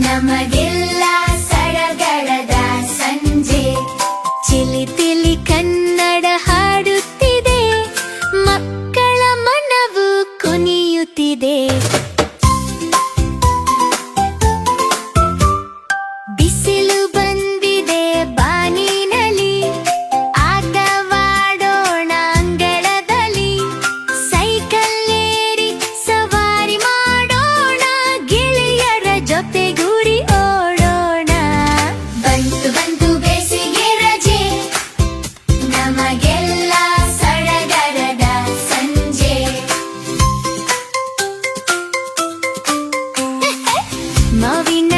ನಮಗೆಲ್ಲ ಸಡಗರದ ಸಂಜೆ, ಚಿಲಿ ತಿಲಿ ಕನ್ನಡ ಹಾಡುತ್ತಿದೆ, ಮಕ್ಕಳ ಮನವು ಕುಣಿಯುತ್ತಿದೆ. ಬಿಸಿಲು ಬಂದಿದೆ ಬಾನಿನಲ್ಲಿ, ಆಟವಾಡೋಣ ಅಂಗಳದಲ್ಲಿ, ಸೈಕಲ್ ಏರಿ ಸವಾರಿ ಮಾಡೋಣ, ಗೆಳೆಯರ ಜೊತೆಗೂಡಿ ಓಡೋಣ. ಬಂತು ಬಂತು ಬೇಸಿಗೆ ರಜೆ, ನಮಗೆಲ್ಲ ಸಡಗರದ ಸಂಜೆ. ಮಾವಿನ